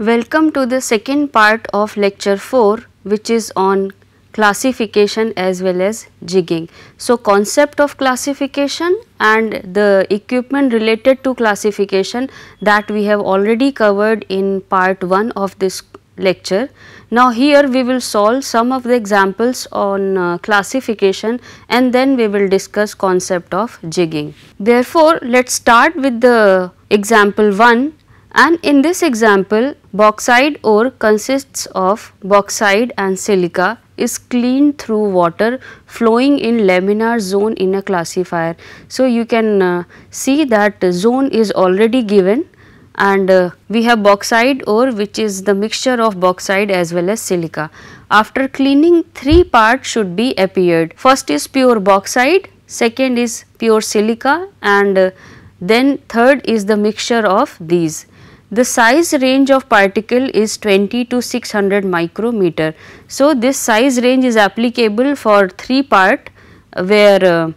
Welcome to the second part of lecture 4, which is on classification as well as jigging. So, concept of classification and the equipment related to classification that we have already covered in part 1 of this lecture. Now, here we will solve some of the examples on classification and then we will discuss concept of jigging. Therefore, let us start with the example 1. And in this example, bauxite ore consists of bauxite and silica is cleaned through water flowing in laminar zone in a classifier. So, you can see that the zone is already given and we have bauxite ore which is the mixture of bauxite as well as silica. After cleaning, 3 parts should be appeared. First is pure bauxite, second is pure silica and then third is the mixture of these. The size range of particle is 20 to 600 micrometer. So, this size range is applicable for 3 part where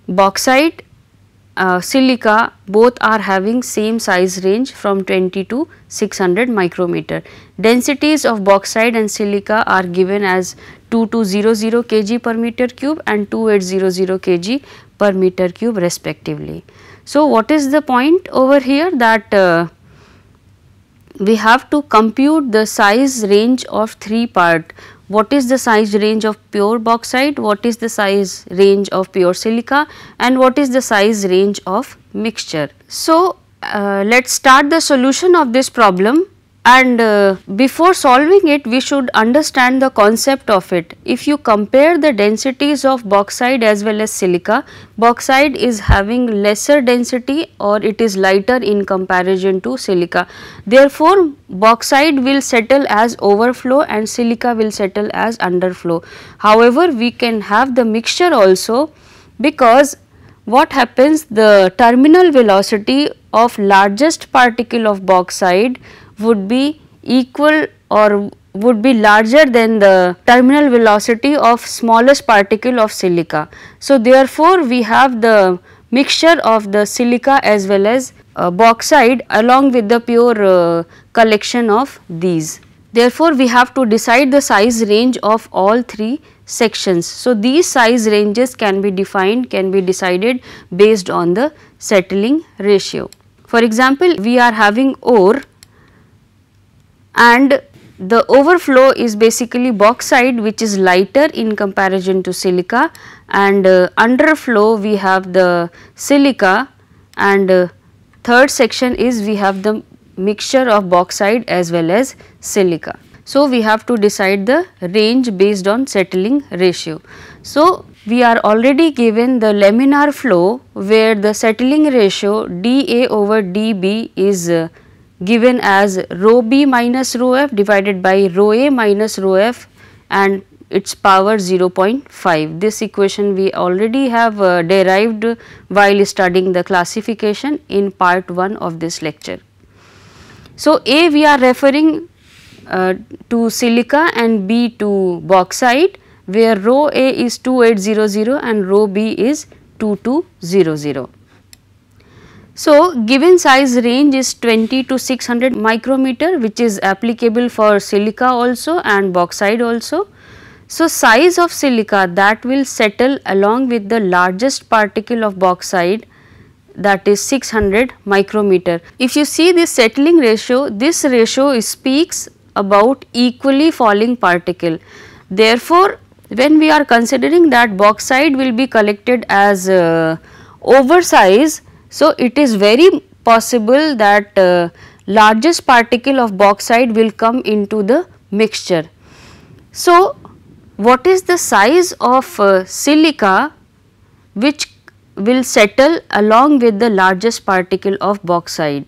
bauxite, silica both are having same size range from 20 to 600 micrometer. Densities of bauxite and silica are given as 2200 kg per meter cube and 2800 kg per meter cube respectively. So, what is the point over here that we have to compute the size range of 3 part. What is the size range of pure bauxite, what is the size range of pure silica and what is the size range of mixture. So, let us start the solution of this problem and before solving it we should understand the concept of it. If you compare the densities of bauxite as well as silica, bauxite is having lesser density or it is lighter in comparison to silica. Therefore, bauxite will settle as overflow and silica will settle as underflow. However, we can have the mixture also because what happens, the terminal velocity of largest particle of bauxite would be equal or would be larger than the terminal velocity of smallest particle of silica. So, therefore, we have the mixture of the silica as well as bauxite along with the pure collection of these. Therefore, we have to decide the size range of all 3 sections. So, these size ranges can be defined, can be decided based on the settling ratio. For example, we are having ore and the overflow is basically bauxite which is lighter in comparison to silica and underflow we have the silica and third section is we have the mixture of bauxite as well as silica. So, we have to decide the range based on settling ratio. So, we are already given the laminar flow where the settling ratio dA over dB is given as rho b minus rho f divided by rho a minus rho f and its power 0.5. This equation we already have derived while studying the classification in part 1 of this lecture. So, A we are referring to silica and B to bauxite where rho A is 2800 and rho B is 2200. So, given size range is 20 to 600 micrometer which is applicable for silica also and bauxite also. So, size of silica that will settle along with the largest particle of bauxite, that is 600 micrometer. If you see this settling ratio, this ratio speaks about equally falling particle. Therefore, when we are considering that bauxite will be collected as oversize, so it is very possible that largest particle of bauxite will come into the mixture. So, what is the size of silica which will settle along with the largest particle of bauxite?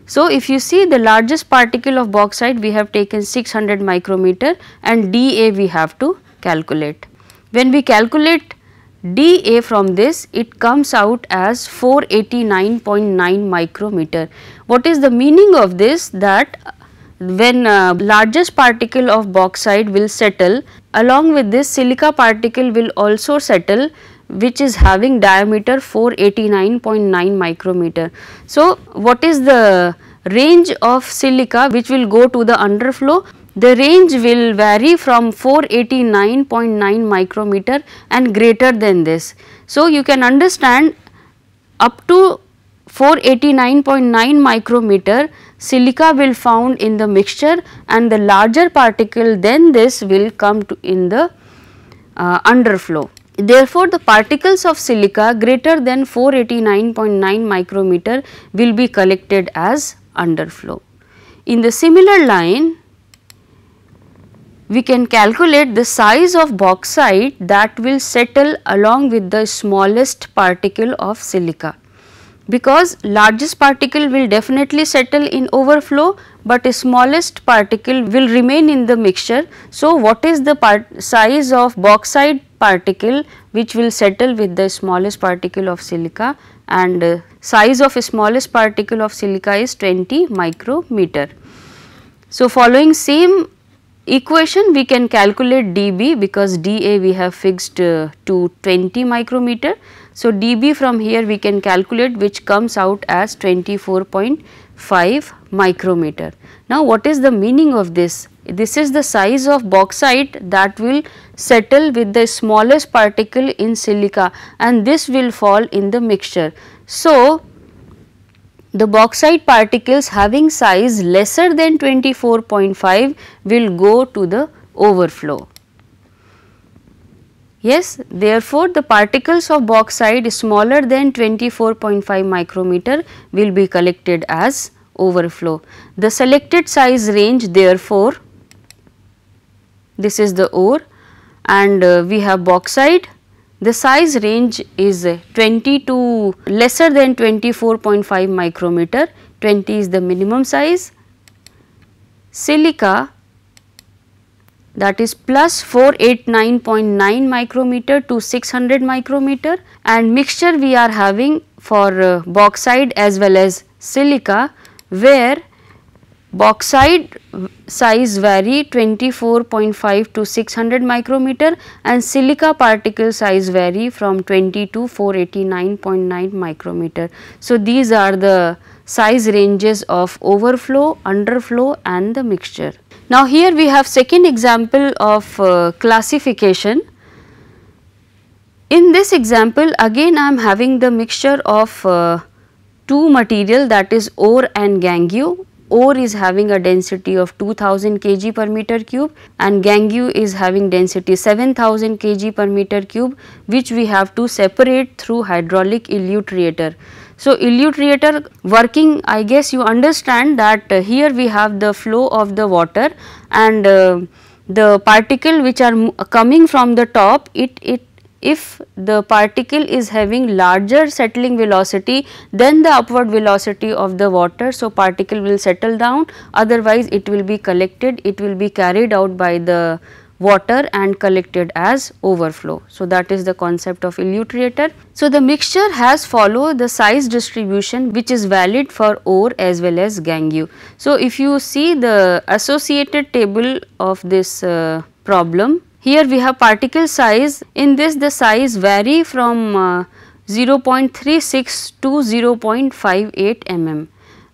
So, if you see the largest particle of bauxite we have taken 600 micrometer and dA we have to calculate. When we calculate dA from this, it comes out as 489.9 micrometer. What is the meaning of this? That when largest particle of bauxite will settle, along with this silica particle will also settle, which is having diameter 489.9 micrometer. So, what is the range of silica which will go to the underflow, the range will vary from 489.9 micrometer and greater than this. So, you can understand up to 489.9 micrometer silica will found in the mixture, and the larger particle than this will come to in the underflow. Therefore, the particles of silica greater than 489.9 micrometer will be collected as underflow. In the similar line, we can calculate the size of bauxite that will settle along with the smallest particle of silica, because largest particle will definitely settle in overflow, but smallest particle will remain in the mixture. So, what is the size of bauxite particle which will settle with the smallest particle of silica, and size of smallest particle of silica is 20 micrometer. So, following same equation we can calculate dB, because dA we have fixed to 20 micrometer. So, dB from here we can calculate, which comes out as 24.5 micrometer. Now, what is the meaning of this? This is the size of bauxite that will settle with the smallest particle in silica, and this will fall in the mixture. So, the bauxite particles having size lesser than 24.5 will go to the overflow. Yes, therefore, the particles of bauxite smaller than 24.5 micrometer will be collected as overflow. The selected size range, therefore, this is the ore, and we have bauxite. The size range is 20 to lesser than 24.5 micrometer, 20 is the minimum size. Silica, that is plus 489.9 micrometer to 600 micrometer, and mixture we are having for bauxite as well as silica, where bauxite size vary 24.5 to 600 micrometer and silica particle size vary from 20 to 489.9 micrometer. So, these are the size ranges of overflow, underflow and the mixture. Now, here we have second example of classification. In this example, again I am having the mixture of two material, that is ore and gangue. Ore is having a density of 2000 kg per meter cube and gangue is having density 7000 kg per meter cube, which we have to separate through hydraulic elutriator. So, elutriator working, I guess you understand that here we have the flow of the water, and the particle which are coming from the top, if the particle is having larger settling velocity than the upward velocity of the water, so particle will settle down, otherwise it will be collected, it will be carried out by the water and collected as overflow. So, that is the concept of elutriator. So, the mixture has followed the size distribution which is valid for ore as well as gangue. So, if you see the associated table of this problem, here we have particle size. In this the size vary from 0.36 to 0.58 mm,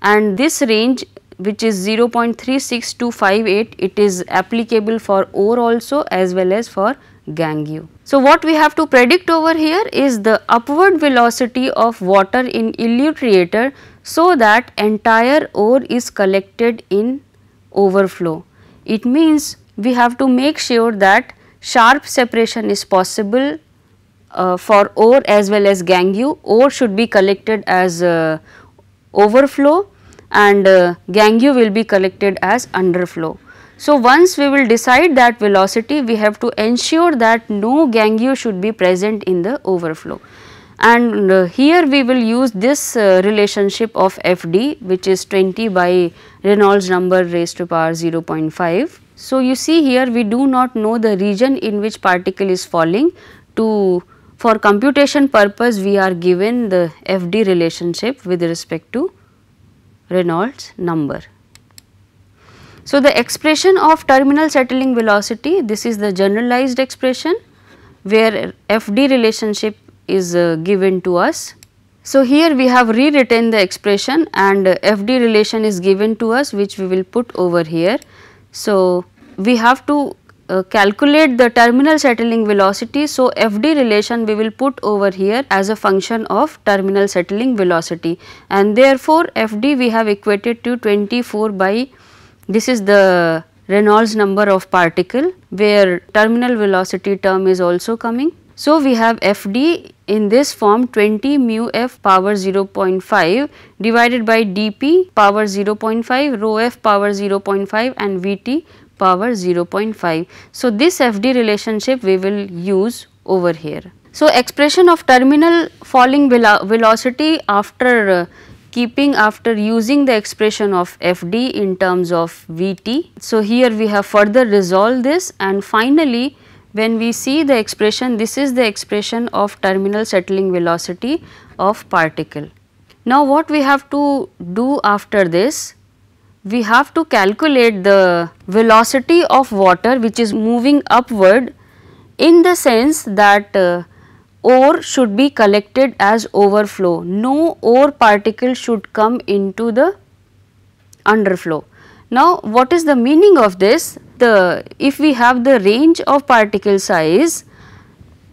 and this range which is 0.36 to 58, it is applicable for ore also as well as for gangue. So, what we have to predict over here is the upward velocity of water in elutriator, so that entire ore is collected in overflow. It means we have to make sure that sharp separation is possible for ore as well as gangue. Ore should be collected as overflow and gangue will be collected as underflow. So, once we will decide that velocity, we have to ensure that no gangue should be present in the overflow, and here we will use this relationship of Fd, which is 20 by Reynolds number raised to power 0.5. So, you see here we do not know the region in which particle is falling. For computation purpose, we are given the Fd relationship with respect to Reynolds number. So, the expression of terminal settling velocity, this is the generalized expression where Fd relationship is given to us. So, here we have rewritten the expression and FD relation is given to us, which we will put over here. So, we have to calculate the terminal settling velocity. So, FD relation we will put over here as a function of terminal settling velocity, and therefore, FD we have equated to 24 by, this is the Reynolds number of particle where terminal velocity term is also coming. So, we have FD in this form 20 mu f power 0.5 divided by dp power 0.5, rho f power 0.5 and Vt power 0.5. So, this FD relationship we will use over here. So, expression of terminal falling velocity after after using the expression of FD in terms of Vt. So, here we have further resolved this, and finally, when we see the expression, this is the expression of terminal settling velocity of particle. Now, what we have to do after this? We have to calculate the velocity of water which is moving upward, in the sense that ore should be collected as overflow. No ore particle should come into the underflow. Now, what is the meaning of this? If we have the range of particle size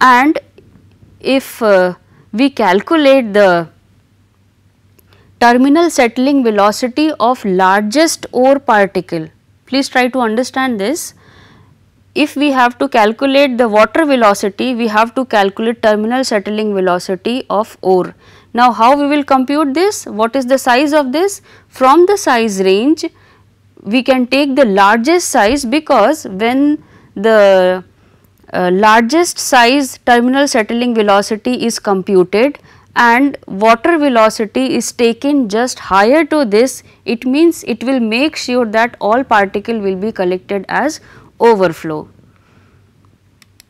and if we calculate the terminal settling velocity of largest ore particle, please try to understand this. If we have to calculate the water velocity, we have to calculate terminal settling velocity of ore. Now, how we will compute this? What is the size of this? From the size range, we can take the largest size, because when the largest size terminal settling velocity is computed and water velocity is taken just higher to this, it means it will make sure that all particle will be collected as overflow.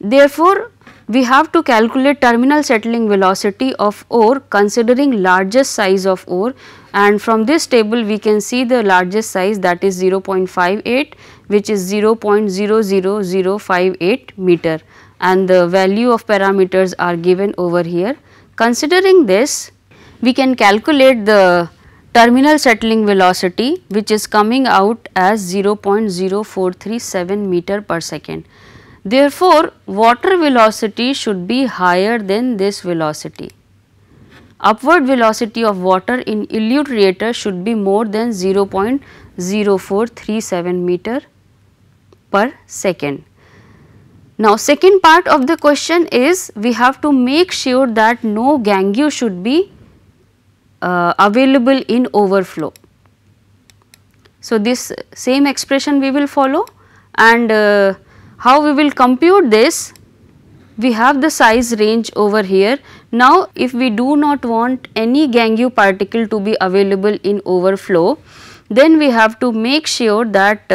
Therefore, we have to calculate terminal settling velocity of ore considering largest size of ore, and from this table we can see the largest size, that is 0.58, which is 0.00058 meter, and the value of parameters are given over here. Considering this, we can calculate the terminal settling velocity, which is coming out as 0.0437 meter per second. Therefore, water velocity should be higher than this velocity. Upward velocity of water in elute reactor should be more than 0.0437 meter per second. Now, second part of the question is, we have to make sure that no gangue should be available in overflow. So, this same expression we will follow, and how we will compute this? We have the size range over here. Now, if we do not want any gangue particle to be available in overflow, then we have to make sure that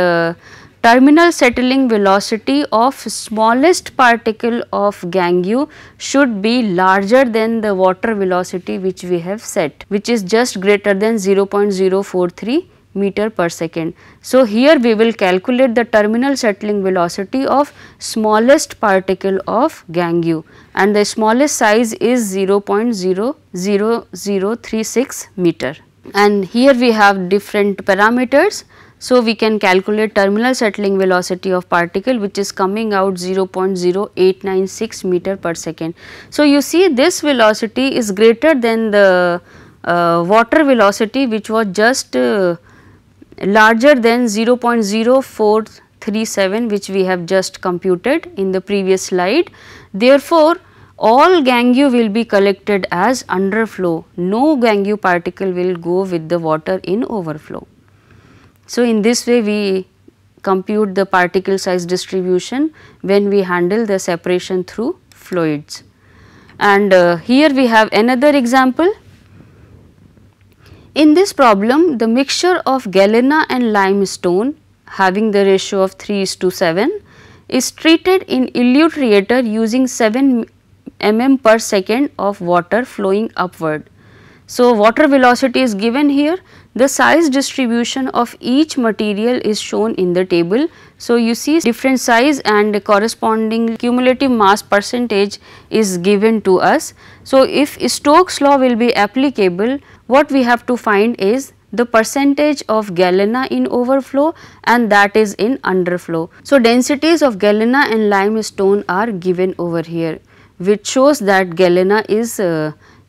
terminal settling velocity of smallest particle of gangue should be larger than the water velocity which we have set, which is just greater than 0.043 meter per second. So, here we will calculate the terminal settling velocity of smallest particle of gangue, and the smallest size is 0.00036 meter, and here we have different parameters. So, we can calculate terminal settling velocity of particle, which is coming out 0.0896 meter per second. So, you see this velocity is greater than the water velocity, which was just larger than 0.0437, which we have just computed in the previous slide. Therefore, all gangue will be collected as underflow. No gangue particle will go with the water in overflow. So, in this way we compute the particle size distribution when we handle the separation through fluids. And here we have another example. In this problem, the mixture of galena and limestone having the ratio of 3:7 is treated in elute reactor using 7 mm per second of water flowing upward. So, water velocity is given here. The size distribution of each material is shown in the table. So, you see different size and corresponding cumulative mass percentage is given to us. So, if Stokes law will be applicable, what we have to find is the percentage of galena in overflow and that is in underflow. So, densities of galena and limestone are given over here, which shows that galena is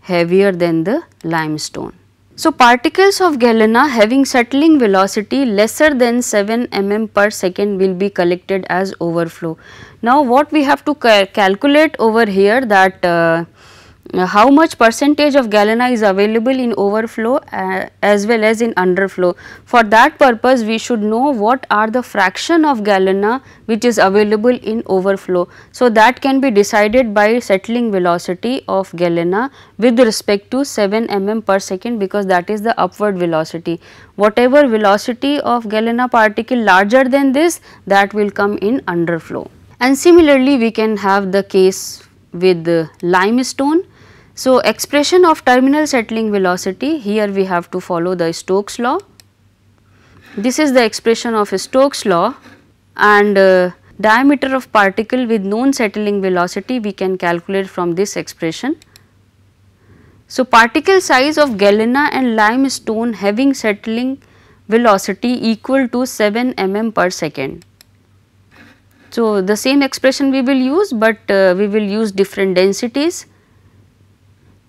heavier than the limestone. So, particles of galena having settling velocity lesser than 7 mm per second will be collected as overflow. Now, what we have to calculate over here that how much percentage of galena is available in overflow as well as in underflow. For that purpose, we should know what are the fraction of galena which is available in overflow. So, that can be decided by settling velocity of galena with respect to 7 mm per second, because that is the upward velocity. Whatever velocity of galena particle larger than this, that will come in underflow. And similarly, we can have the case with limestone. So, expression of terminal settling velocity, here we have to follow the Stokes law. This is the expression of Stokes law, and diameter of particle with known settling velocity we can calculate from this expression. So, particle size of galena and limestone having settling velocity equal to 7 mm per second. So, the same expression we will use, but we will use different densities.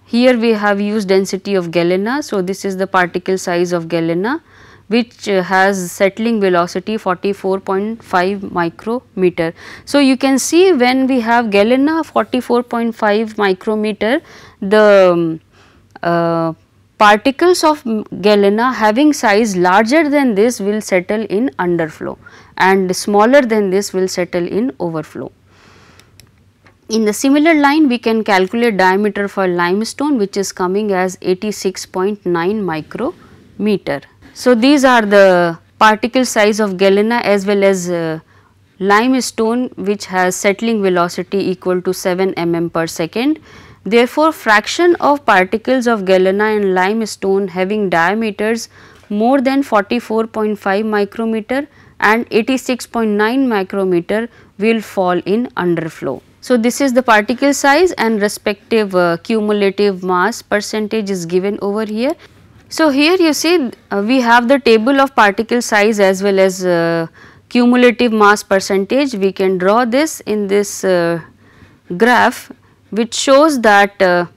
Here we have used density of galena. So, this is the particle size of galena, which has settling velocity 44.5 micrometer. So, you can see when we have galena 44.5 micrometer, the particles of galena having size larger than this will settle in underflow and smaller than this will settle in overflow. In the similar line, we can calculate diameter for limestone, which is coming as 86.9 micrometer. So, these are the particle size of galena as well as limestone, which has settling velocity equal to 7 mm per second. Therefore, fraction of particles of galena and limestone having diameters more than 44.5 micrometer and 86.9 micrometer will fall in underflow. So, this is the particle size and respective cumulative mass percentage is given over here. So, here you see we have the table of particle size as well as cumulative mass percentage. We can draw this in this graph, which shows that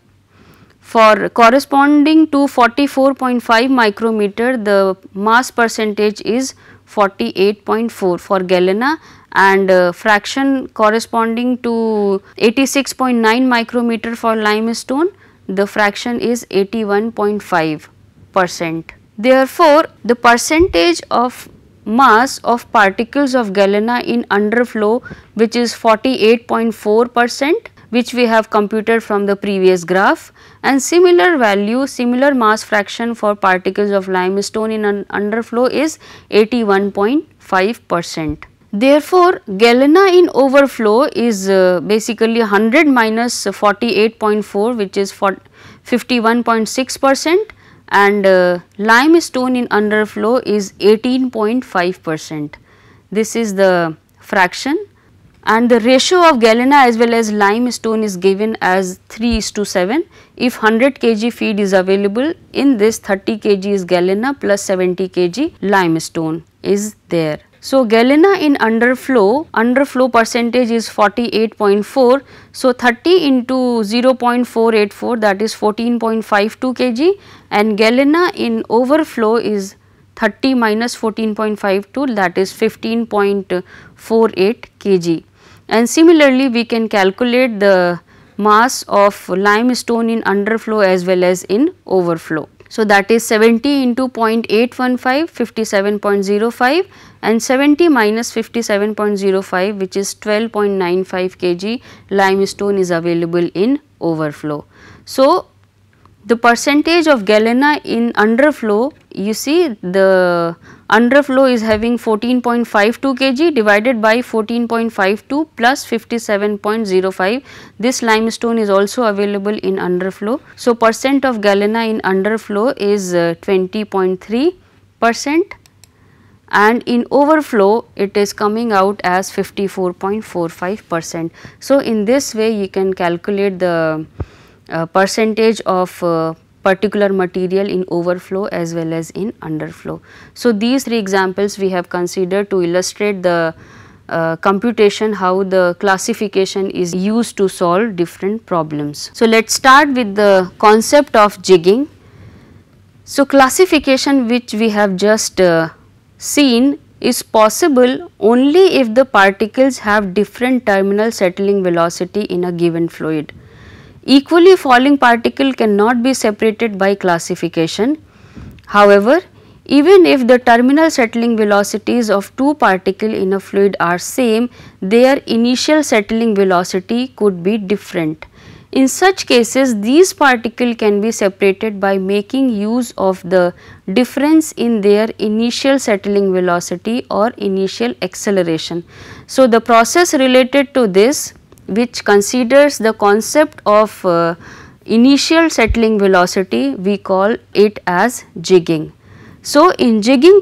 for corresponding to 44.5 micrometer, the mass percentage is 48.4 for galena, and fraction corresponding to 86.9 micrometer for limestone, the fraction is 81.5%. Therefore, the percentage of mass of particles of galena in underflow, which is 48.4%, which we have computed from the previous graph, and similar value, similar mass fraction for particles of limestone in underflow is 81.5%. Therefore, galena in overflow is basically 100 minus 48.4, which is 51.6%, and limestone in underflow is 18.5%. This is the fraction, and the ratio of galena as well as limestone is given as 3:7. If 100 kg feed is available, in this 30 kg is galena plus 70 kg limestone is there. So, galena in underflow percentage is 48.4. So, 30 into 0.484, that is 14.52 kg, and galena in overflow is 30 minus 14.52, that is 15.48 kg. And similarly, we can calculate the mass of limestone in underflow as well as in overflow. So, that is 70 into 0.815, 57.05, and 70 minus 57.05, which is 12.95 kg limestone is available in overflow. So, the percentage of galena in underflow, you see the underflow is having 14.52 kg divided by 14.52 plus 57.05. This limestone is also available in underflow. So, percent of galena in underflow is 20.3%, and in overflow it is coming out as 54.45%. So, in this way you can calculate the percentage of particular material in overflow as well as in underflow. So, these three examples we have considered to illustrate the computation, how the classification is used to solve different problems. So, let us start with the concept of jigging. So, classification which we have just seen is possible only if the particles have different terminal settling velocity in a given fluid. Equally falling particle cannot be separated by classification. However, even if the terminal settling velocities of two particles in a fluid are same, their initial settling velocity could be different. In such cases, these particles can be separated by making use of the difference in their initial settling velocity or initial acceleration. So, the process related to this, which considers the concept of initial settling velocity, we call it as jigging. So, in jigging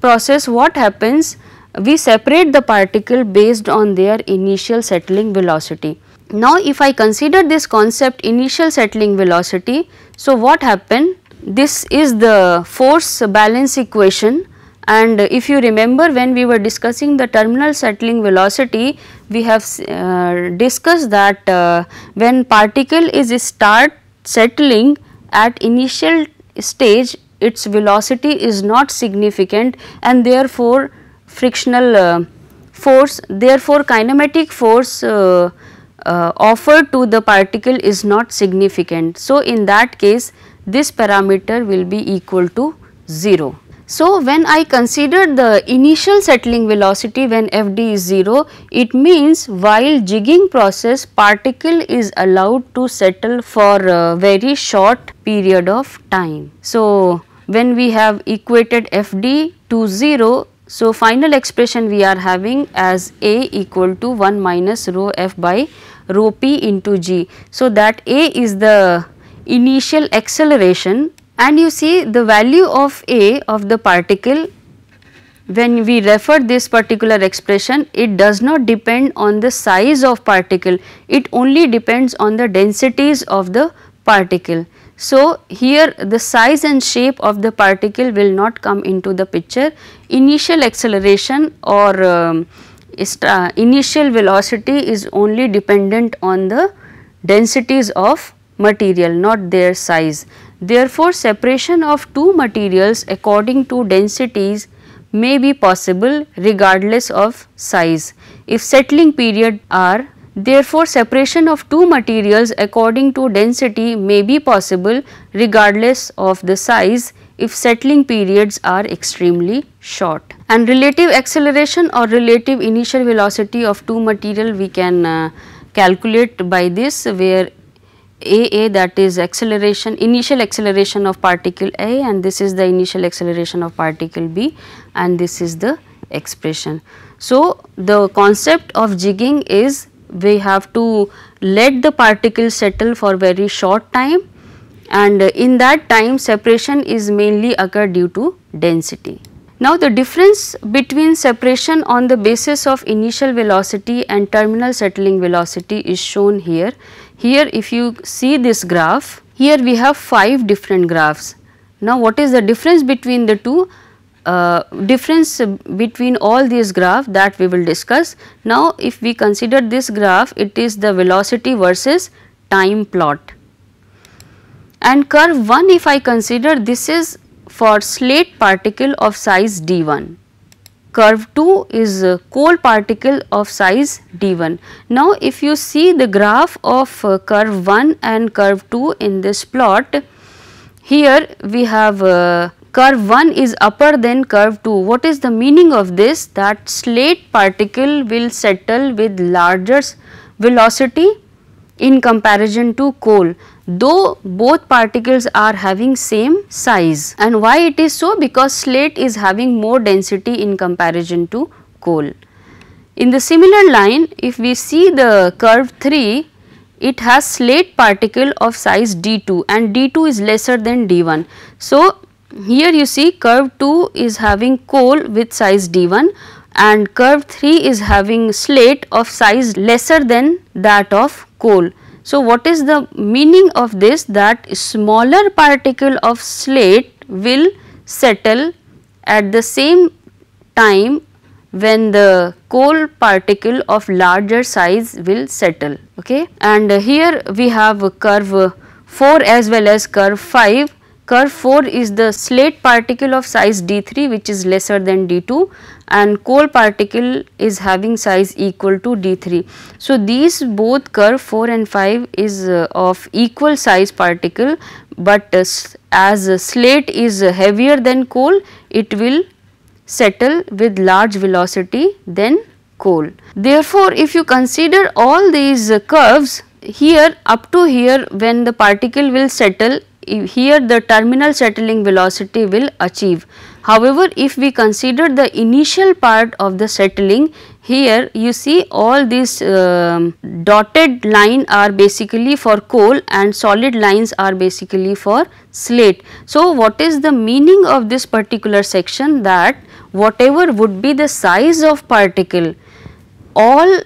process what happens, we separate the particle based on their initial settling velocity. Now, if I consider this concept initial settling velocity, so what happened, this is the force balance equation, and if you remember when we were discussing the terminal settling velocity, we have discussed that when particle is start settling at initial stage, its velocity is not significant and therefore frictional force, therefore kinematic force offered to the particle is not significant. So, in that case this parameter will be equal to 0. So, when I consider the initial settling velocity when Fd is 0, it means while jigging process particle is allowed to settle for a very short period of time. So, when we have equated Fd to 0, so final expression we are having as A equal to 1 minus rho F by rho P into G. So, that A is the initial acceleration, and you see the value of A of the particle, when we refer this particular expression, it does not depend on the size of particle, it only depends on the densities of the particle. So, here the size and shape of the particle will not come into the picture. Initial acceleration or initial velocity is only dependent on the densities of material, not their size. Therefore, separation of two materials according to densities may be possible regardless of size if settling period are. Therefore, separation of two materials according to density may be possible regardless of the size if settling periods are extremely short. And relative acceleration or relative initial velocity of two material we can calculate by this, where A that is acceleration, initial acceleration of particle A, and this is the initial acceleration of particle B, and this is the expression. So, the concept of jigging is we have to let the particle settle for very short time, and in that time separation is mainly occur due to density. Now, the difference between separation on the basis of initial velocity and terminal settling velocity is shown here. Here if you see this graph, here we have 5 different graphs. Now, what is the difference between the two? Difference between all these graphs that we will discuss. Now, if we consider this graph, it is the velocity versus time plot, and curve 1 if I consider, this is for slate particle of size d1, curve 2 is coal particle of size d1. Now, if you see the graph of curve 1 and curve 2 in this plot, here we have curve 1 is upper than curve 2. What is the meaning of this? That slate particle will settle with larger velocity in comparison to coal, though both particles are having same size. And why it is so? Because slate is having more density in comparison to coal. In the similar line, if we see the curve 3, it has slate particle of size d2 and d2 is lesser than d1. So, here you see curve 2 is having coal with size d1 and curve 3 is having slate of size lesser than that of coal. So, what is the meaning of this? That smaller particle of slate will settle at the same time when the coal particle of larger size will settle. Okay. And here we have curve 4 as well as curve 5. Curve 4 is the slate particle of size d3 which is lesser than d2 and coal particle is having size equal to d3. So, these both curve 4 and 5 is of equal size particle, but as slate is heavier than coal, it will settle with large velocity than coal. Therefore, if you consider all these curves here up to here, when the particle will settle, here the terminal settling velocity will achieve. However, if we consider the initial part of the settling, here you see all these dotted line are basically for coal and solid lines are basically for slate. So, what is the meaning of this particular section? That whatever would be the size of particle, all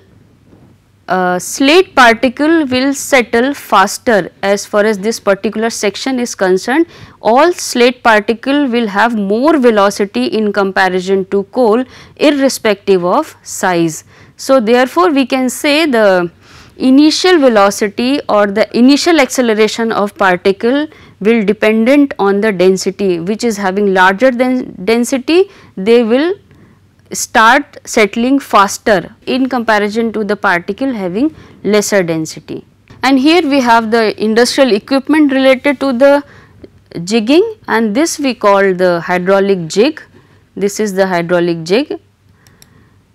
slate particle will settle faster. As far as this particular section is concerned, all slate particle will have more velocity in comparison to coal irrespective of size. So, therefore, we can say the initial velocity or the initial acceleration of particle will dependent on the density, which is having larger than density, they will start settling faster in comparison to the particle having lesser density. And here we have the industrial equipment related to the jigging, and this we call the hydraulic jig. This is the hydraulic jig.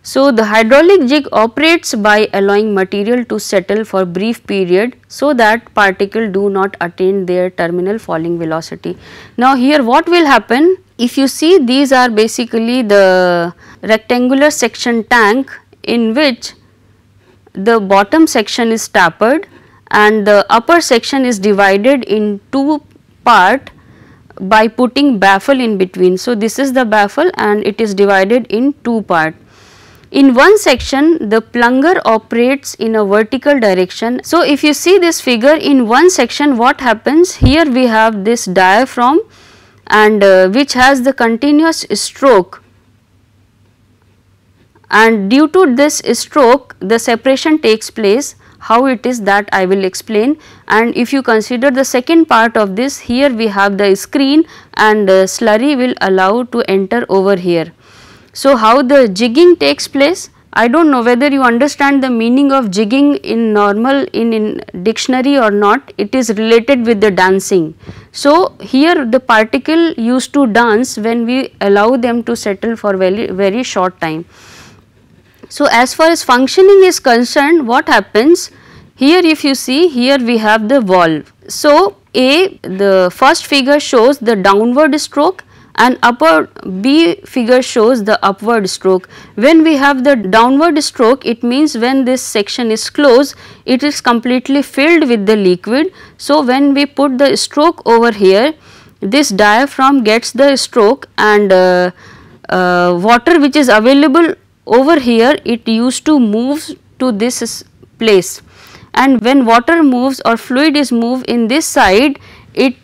So, the hydraulic jig operates by allowing material to settle for brief period so that particle do not attain their terminal falling velocity. Now, here what will happen? If you see, these are basically the rectangular section tank in which the bottom section is tapered and the upper section is divided in two parts by putting baffle in between. So, this is the baffle and it is divided in two parts. In one section, the plunger operates in a vertical direction. So, if you see this figure, in one section what happens? Here we have this diaphragm and which has the continuous stroke, and due to this stroke the separation takes place. How it is, that I will explain. And if you consider the second part of this, here we have the screen and slurry will allow to enter over here. So, how the jigging takes place? I do not know whether you understand the meaning of jigging in normal in dictionary or not. It is related with the dancing. So, here the particle used to dance when we allow them to settle for very short time. So, as far as functioning is concerned, what happens? Here if you see, here we have the valve. So, the first figure shows the downward stroke and upper B figure shows the upward stroke. When we have the downward stroke, it means when this section is closed, it is completely filled with the liquid. So, when we put the stroke over here, this diaphragm gets the stroke and water which is available over here, it used to move to this place, and when water moves or fluid is moved in this side, it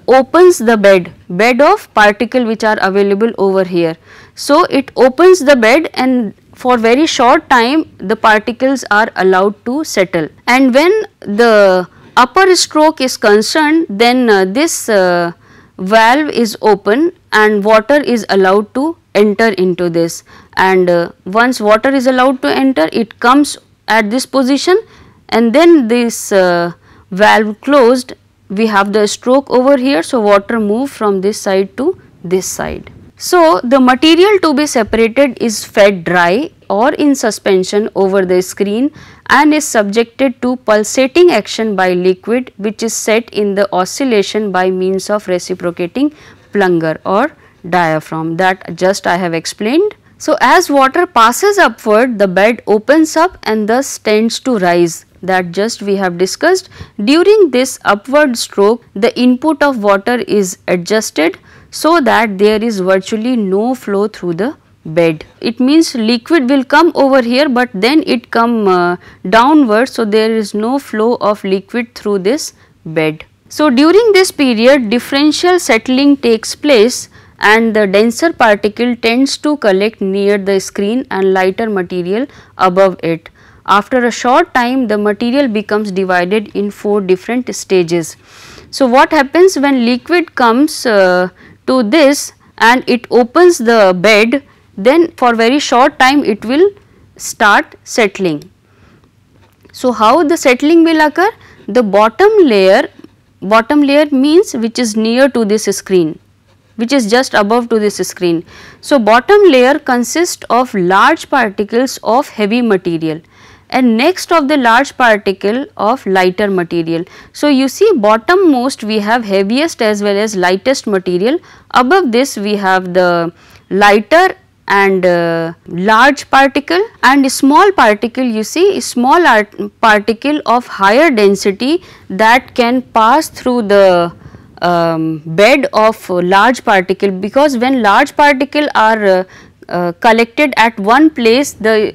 opens the bed of particle which are available over here. So, it opens the bed and for very short time the particles are allowed to settle, and when the upper stroke is concerned, then this valve is open and water is allowed to enter into this, and once water is allowed to enter, it comes at this position and then this valve closed, we have the stroke over here. So, water move from this side to this side. So, the material to be separated is fed dry or in suspension over the screen, and is subjected to pulsating action by liquid, which is set in the oscillation by means of reciprocating plunger or diaphragm, that just I have explained. So, as water passes upward, the bed opens up and thus tends to rise, that just we have discussed. During this upward stroke, the input of water is adjusted so that there is virtually no flow through the bed. It means liquid will come over here, but then it come downward, so there is no flow of liquid through this bed. So, during this period differential settling takes place and the denser particle tends to collect near the screen and lighter material above it. After a short time, the material becomes divided in 4 different stages. So, what happens when liquid comes to this and it opens the bed, then for very short time it will start settling. So, how the settling will occur? The bottom layer means which is near to this screen, which is just above to this screen. So, bottom layer consists of large particles of heavy material and next of the large particle of lighter material. So, you see bottom most we have heaviest as well as lightest material, above this we have the lighter and large particle, and small particle, you see small particle of higher density that can pass through the bed of large particle, because when large particle are collected at one place, the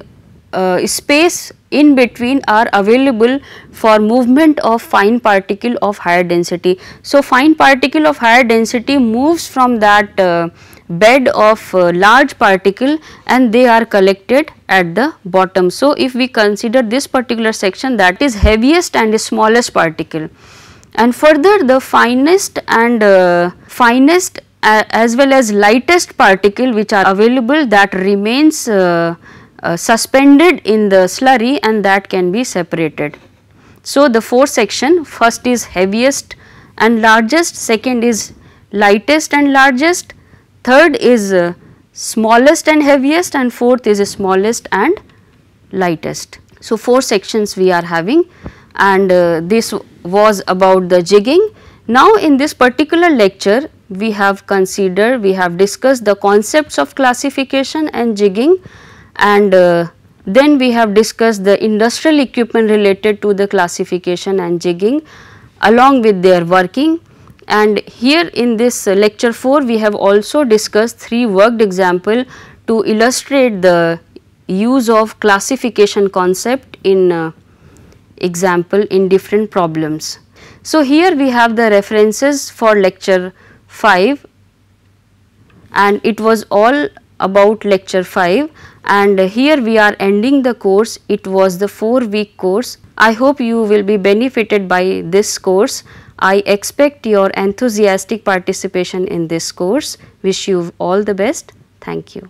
space in between are available for movement of fine particle of higher density. So, fine particle of higher density moves from that bed of large particle and they are collected at the bottom. So, if we consider this particular section, that is heaviest and smallest particle, and further the finest and as well as lightest particle which are available, that remains suspended in the slurry and that can be separated. So, the 4 section, first is heaviest and largest, second is lightest and largest, third is smallest and heaviest, and fourth is smallest and lightest. So, 4 sections we are having, and this was about the jigging. Now, in this particular lecture we have discussed the concepts of classification and jigging, and then we have discussed the industrial equipment related to the classification and jigging along with their working. And here in this lecture 4 we have also discussed 3 worked example to illustrate the use of classification concept in example in different problems. So, here we have the references for lecture 5, and it was all about lecture 5, and here we are ending the course. It was the 4-week course. I hope you will be benefited by this course. I expect your enthusiastic participation in this course. Wish you all the best. Thank you.